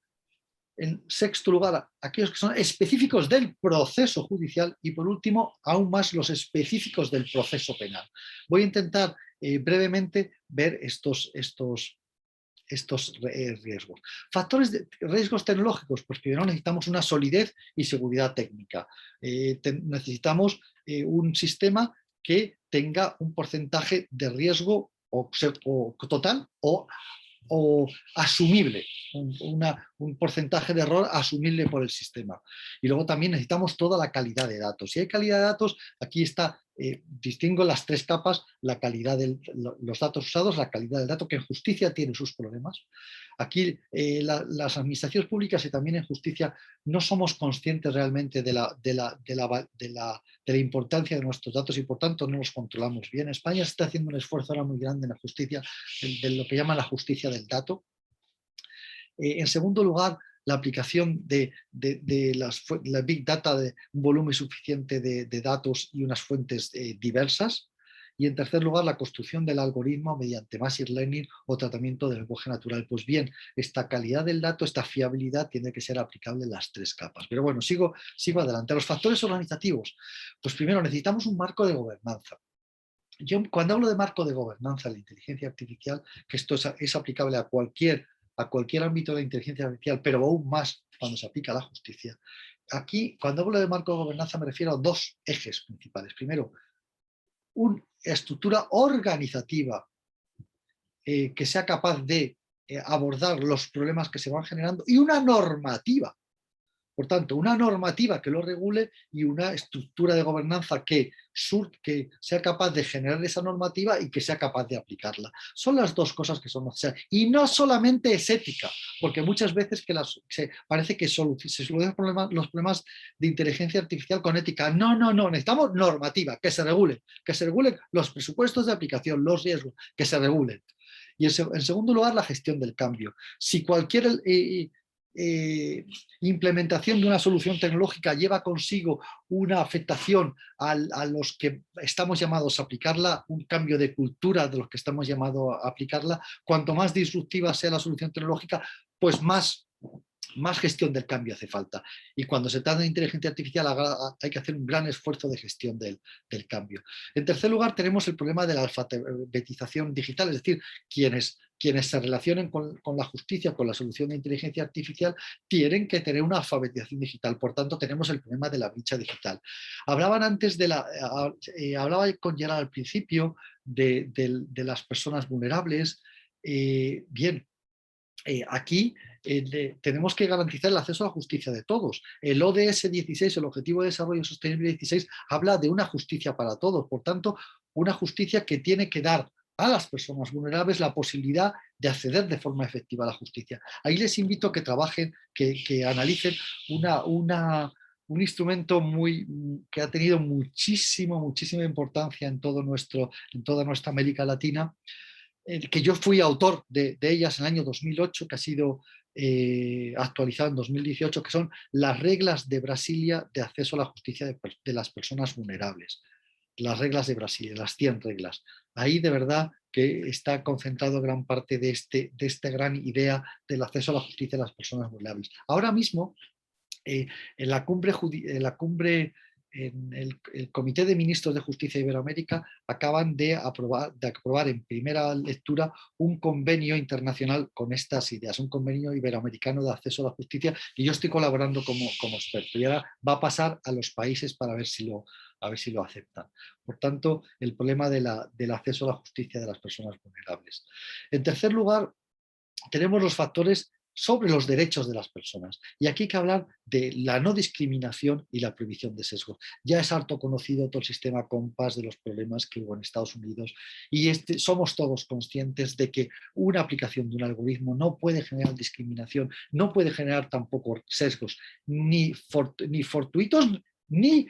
En sexto lugar, aquellos que son específicos del proceso judicial. Y por último, aún más, los específicos del proceso penal. Voy a intentar brevemente ver estos riesgos. Riesgos tecnológicos, pues primero necesitamos una solidez y seguridad técnica. Necesitamos un sistema que tenga un porcentaje de riesgo total o asumible, un porcentaje de error asumible por el sistema. Y luego también necesitamos toda la calidad de datos. Si hay calidad de datos, aquí está, distingo las tres capas: la calidad de los datos usados, la calidad del dato, que en justicia tiene sus problemas. Aquí las administraciones públicas y también en justicia no somos conscientes realmente de la importancia de nuestros datos y por tanto no los controlamos bien. España está haciendo un esfuerzo ahora muy grande en la justicia, de lo que llaman la justicia del dato. En segundo lugar, la aplicación de la Big Data, de un volumen suficiente de datos y unas fuentes diversas. Y en tercer lugar, la construcción del algoritmo mediante Machine Learning o tratamiento del lenguaje natural. Pues bien, esta calidad del dato, esta fiabilidad tiene que ser aplicable en las tres capas. Pero bueno, sigo adelante. Los factores organizativos. Pues primero necesitamos un marco de gobernanza. Yo cuando hablo de marco de gobernanza de la inteligencia artificial, que esto es aplicable a cualquier ámbito de la inteligencia artificial, pero aún más cuando se aplica a la justicia. Aquí, cuando hablo de marco de gobernanza, me refiero a dos ejes principales. Primero, una estructura organizativa que sea capaz de abordar los problemas que se van generando y una normativa. Por tanto, una normativa que lo regule y una estructura de gobernanza que sea capaz de generar esa normativa y que sea capaz de aplicarla. Son las dos cosas que son necesarias. Y no solamente es ética, porque muchas veces parece que se solucionan los problemas de inteligencia artificial con ética. No, necesitamos normativa, que se regulen los presupuestos de aplicación, los riesgos, que se regulen. Y en segundo lugar, la gestión del cambio. Si cualquier implementación de una solución tecnológica lleva consigo una afectación a los que estamos llamados a aplicarla, un cambio de cultura de los que estamos llamados a aplicarla, cuanto más disruptiva sea la solución tecnológica, pues más gestión del cambio hace falta. Y cuando se trata de inteligencia artificial hay que hacer un gran esfuerzo de gestión del cambio. En tercer lugar, tenemos el problema de la alfabetización digital, es decir, quienes se relacionen con la justicia, con la solución de inteligencia artificial, tienen que tener una alfabetización digital. Por tanto, tenemos el problema de la brecha digital. Hablaba con Gerald al principio de las personas vulnerables. Aquí tenemos que garantizar el acceso a la justicia de todos. El ODS 16, el Objetivo de Desarrollo Sostenible 16, habla de una justicia para todos. Por tanto, una justicia que tiene que dar a las personas vulnerables la posibilidad de acceder de forma efectiva a la justicia. Ahí les invito a que trabajen, que analicen un instrumento que ha tenido muchísima importancia en toda nuestra América Latina, que yo fui autor de ellas en el año 2008, que ha sido actualizado en 2018, que son las reglas de Brasilia de acceso a la justicia de las personas vulnerables. Las reglas de Brasilia, las 100 reglas. Ahí de verdad que está concentrado gran parte de esta gran idea del acceso a la justicia de las personas vulnerables. Ahora mismo, en la cumbre, en el Comité de Ministros de Justicia de Iberoamérica acaban de aprobar en primera lectura un convenio internacional con estas ideas, un convenio iberoamericano de acceso a la justicia, y yo estoy colaborando como experto. Y ahora va a pasar a los países para ver si lo aceptan. Por tanto, el problema del acceso a la justicia de las personas vulnerables. En tercer lugar, tenemos los factores sobre los derechos de las personas. Y aquí hay que hablar de la no discriminación y la prohibición de sesgos. Ya es harto conocido todo el sistema COMPAS de los problemas que hubo en Estados Unidos, y somos todos conscientes de que una aplicación de un algoritmo no puede generar discriminación, no puede generar tampoco sesgos, ni fortuitos ni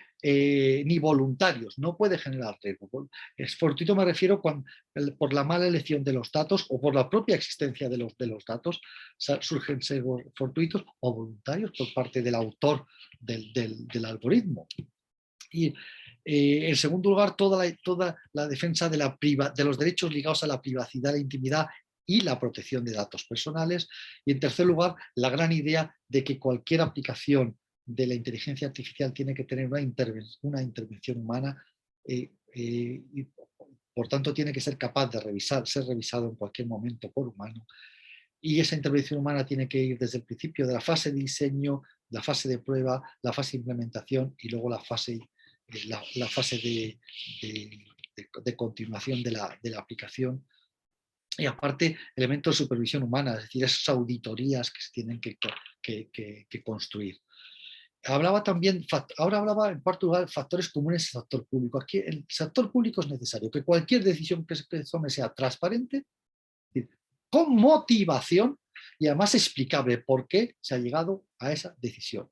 voluntarios, no puede generar riesgo. Es fortuito, me refiero por la mala elección de los datos o por la propia existencia de los datos surgen sesgos fortuitos o voluntarios por parte del autor del algoritmo. Y en segundo lugar, toda la defensa de los derechos ligados a la privacidad, la intimidad y la protección de datos personales. Y en tercer lugar, la gran idea de que cualquier aplicación de la inteligencia artificial tiene que tener una intervención humana, y por tanto tiene que ser capaz de ser revisado en cualquier momento por humano. Y esa intervención humana tiene que ir desde el principio de la fase de diseño, la fase de prueba, la fase de implementación y luego la fase de continuación de la aplicación. Y aparte, elementos de supervisión humana, es decir, esas auditorías que se tienen que construir. Ahora hablaba en cuarto lugar factores comunes al sector público. Aquí el sector público es necesario que cualquier decisión que se tome sea transparente, con motivación y además explicable por qué se ha llegado a esa decisión.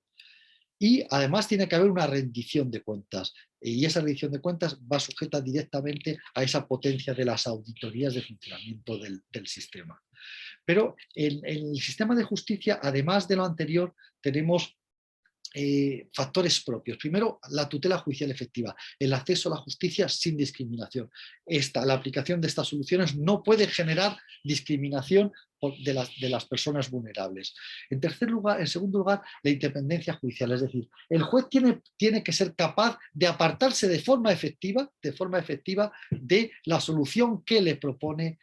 Y además tiene que haber una rendición de cuentas, y esa rendición de cuentas va sujeta directamente a esa potencia de las auditorías de funcionamiento del sistema. Pero en el sistema de justicia, además de lo anterior, tenemos factores propios. Primero, la tutela judicial efectiva, el acceso a la justicia sin discriminación. La aplicación de estas soluciones no puede generar discriminación de las personas vulnerables. En segundo lugar, la independencia judicial, es decir, el juez tiene que ser capaz de apartarse de forma efectiva de la solución que le propone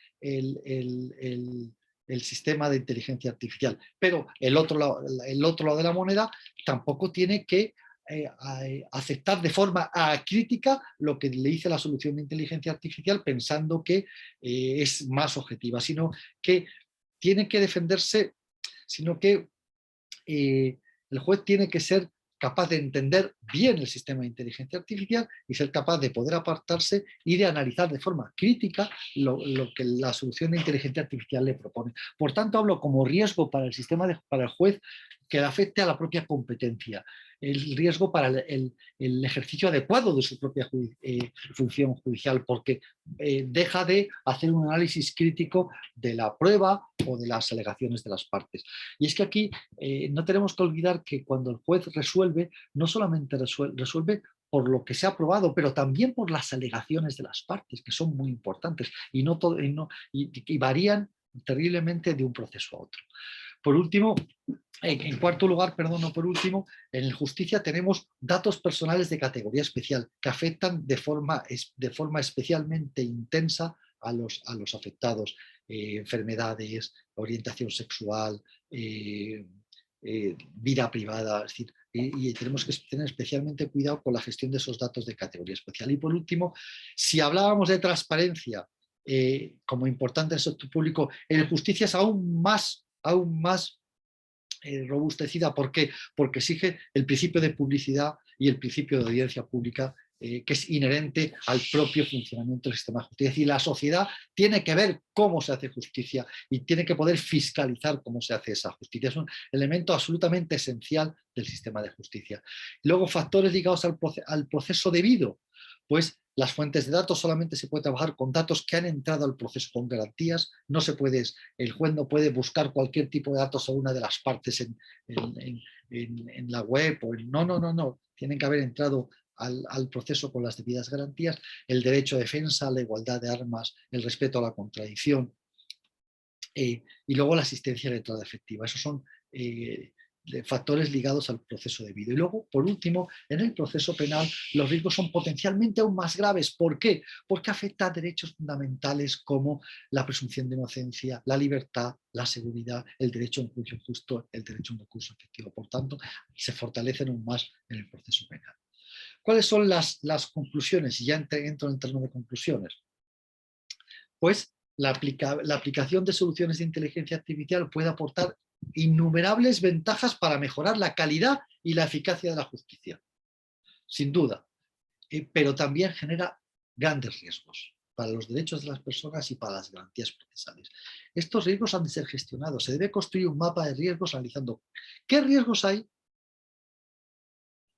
el sistema de inteligencia artificial. Pero el otro lado de la moneda tampoco tiene que aceptar de forma acrítica lo que le dice la solución de inteligencia artificial pensando que es más objetiva, sino que tiene que defenderse, sino que el juez tiene que ser capaz de entender bien el sistema de inteligencia artificial y ser capaz de poder apartarse y de analizar de forma crítica lo que la solución de inteligencia artificial le propone. Por tanto, hablo como riesgo para el sistema, para el juez, que le afecte a la propia competencia, el riesgo para el ejercicio adecuado de su propia función judicial, porque deja de hacer un análisis crítico de la prueba o de las alegaciones de las partes. Y es que aquí no tenemos que olvidar que cuando el juez resuelve, no solamente resuelve por lo que se ha probado, pero también por las alegaciones de las partes, que son muy importantes y varían terriblemente de un proceso a otro. Por último, en cuarto lugar, en la justicia tenemos datos personales de categoría especial que afectan de forma especialmente intensa a los afectados. Enfermedades, orientación sexual, vida privada, es decir, y tenemos que tener especialmente cuidado con la gestión de esos datos de categoría especial. Y por último, si hablábamos de transparencia como importante en el sector público, en justicia es aún más robustecida. ¿Por qué? Porque exige el principio de publicidad y el principio de audiencia pública, que es inherente al propio funcionamiento del sistema de justicia. Es decir, la sociedad tiene que ver cómo se hace justicia y tiene que poder fiscalizar cómo se hace esa justicia. Es un elemento absolutamente esencial del sistema de justicia. Luego, factores ligados al proceso debido. pues las fuentes de datos solamente se puede trabajar con datos que han entrado al proceso con garantías. No se puede, el juez no puede buscar cualquier tipo de datos a una de las partes en la web. No. Tienen que haber entrado al proceso con las debidas garantías. El derecho a defensa, la igualdad de armas, el respeto a la contradicción y luego la asistencia letrada efectiva. Esos son factores ligados al proceso debido. Y luego, por último, en el proceso penal los riesgos son potencialmente aún más graves. ¿Por qué? Porque afecta a derechos fundamentales como la presunción de inocencia, la libertad, la seguridad, el derecho a un juicio justo, el derecho a un recurso efectivo. Por tanto, se fortalecen aún más en el proceso penal. ¿Cuáles son las conclusiones? Y ya entro en el terreno de conclusiones. Pues la aplicación de soluciones de inteligencia artificial puede aportar innumerables ventajas para mejorar la calidad y la eficacia de la justicia, sin duda, pero también genera grandes riesgos para los derechos de las personas y para las garantías procesales. Estos riesgos han de ser gestionados. Se debe construir un mapa de riesgos analizando qué riesgos hay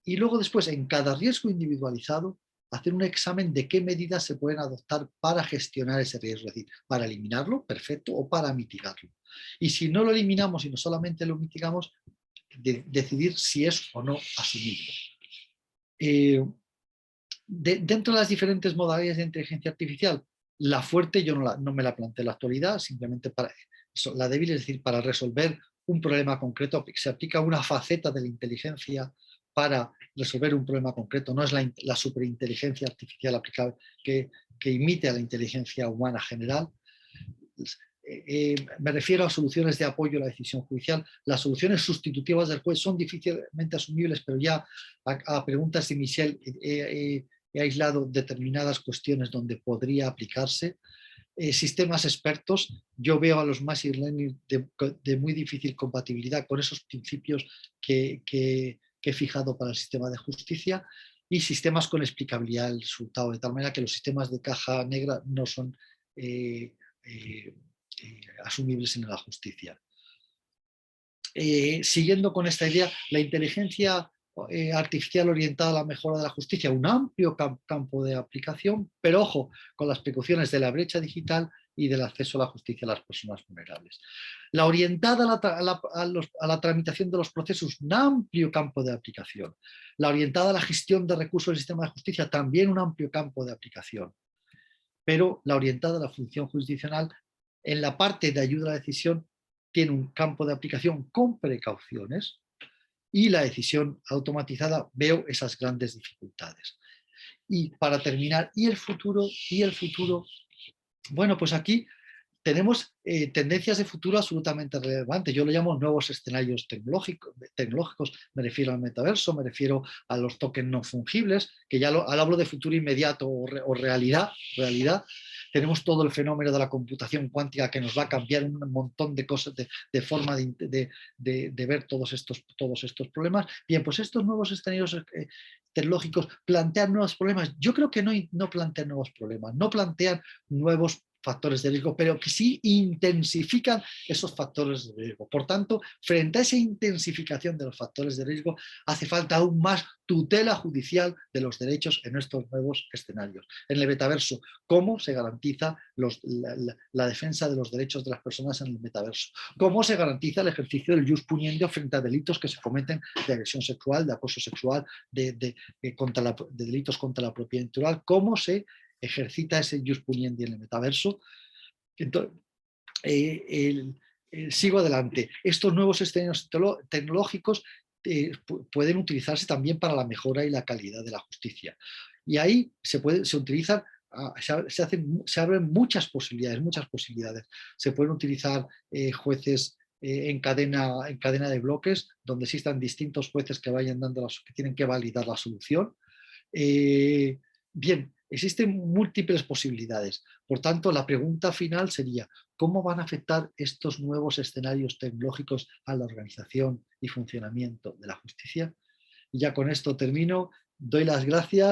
y luego después en cada riesgo individualizado hacer un examen de qué medidas se pueden adoptar para gestionar ese riesgo, es decir, para eliminarlo, perfecto, o para mitigarlo. Y si no lo eliminamos y no solamente lo mitigamos, decidir si es o no asumible. Dentro de las diferentes modalidades de inteligencia artificial, la fuerte yo no me la planteo en la actualidad, simplemente para la débil, es decir, para resolver un problema concreto, se aplica una faceta de la inteligencia para resolver un problema concreto, no es la superinteligencia artificial aplicable que imite a la inteligencia humana general. Me refiero a soluciones de apoyo a la decisión judicial. Las soluciones sustitutivas del juez son difícilmente asumibles, pero ya a preguntas de Michel he aislado determinadas cuestiones donde podría aplicarse. Sistemas expertos, yo veo a los machine learning de muy difícil compatibilidad con esos principios que he fijado para el sistema de justicia, y sistemas con explicabilidad del resultado, de tal manera que los sistemas de caja negra no son asumibles en la justicia. Siguiendo con esta idea, la inteligencia artificial orientada a la mejora de la justicia, un amplio campo de aplicación, pero ojo, con las precauciones de la brecha digital y del acceso a la justicia a las personas vulnerables. La orientada a la tramitación de los procesos, un amplio campo de aplicación. La orientada a la gestión de recursos del sistema de justicia, también un amplio campo de aplicación. Pero la orientada a la función jurisdiccional, en la parte de ayuda a la decisión, tiene un campo de aplicación con precauciones, y la decisión automatizada veo esas grandes dificultades. Y para terminar, ¿y el futuro? Bueno, pues aquí tenemos tendencias de futuro absolutamente relevantes. Yo lo llamo nuevos escenarios tecnológicos. Me refiero al metaverso, me refiero a los tokens no fungibles, que ya hablo de futuro inmediato o realidad. Tenemos todo el fenómeno de la computación cuántica que nos va a cambiar un montón de cosas, de forma de ver todos estos problemas. Bien, pues estos nuevos escenarios tecnológicos plantean nuevos problemas. Yo creo que no plantean nuevos problemas, no plantean nuevos factores de riesgo, pero que sí intensifican esos factores de riesgo. Por tanto, frente a esa intensificación de los factores de riesgo, hace falta aún más tutela judicial de los derechos en estos nuevos escenarios. En el metaverso, ¿cómo se garantiza la defensa de los derechos de las personas en el metaverso? ¿Cómo se garantiza el ejercicio del jus puniendi frente a delitos que se cometen de agresión sexual, de acoso sexual, de delitos contra la propiedad intelectual? ¿Cómo se ejercita ese jus puniendi en el metaverso? Entonces, sigo adelante. Estos nuevos escenarios tecnológicos pueden utilizarse también para la mejora y la calidad de la justicia. Y ahí se abren muchas posibilidades. Se pueden utilizar jueces en cadena de bloques, donde existan distintos jueces que vayan que tienen que validar la solución. Bien, existen múltiples posibilidades. Por tanto, la pregunta final sería: ¿cómo van a afectar estos nuevos escenarios tecnológicos a la organización y funcionamiento de la justicia? Y ya con esto termino. Doy las gracias.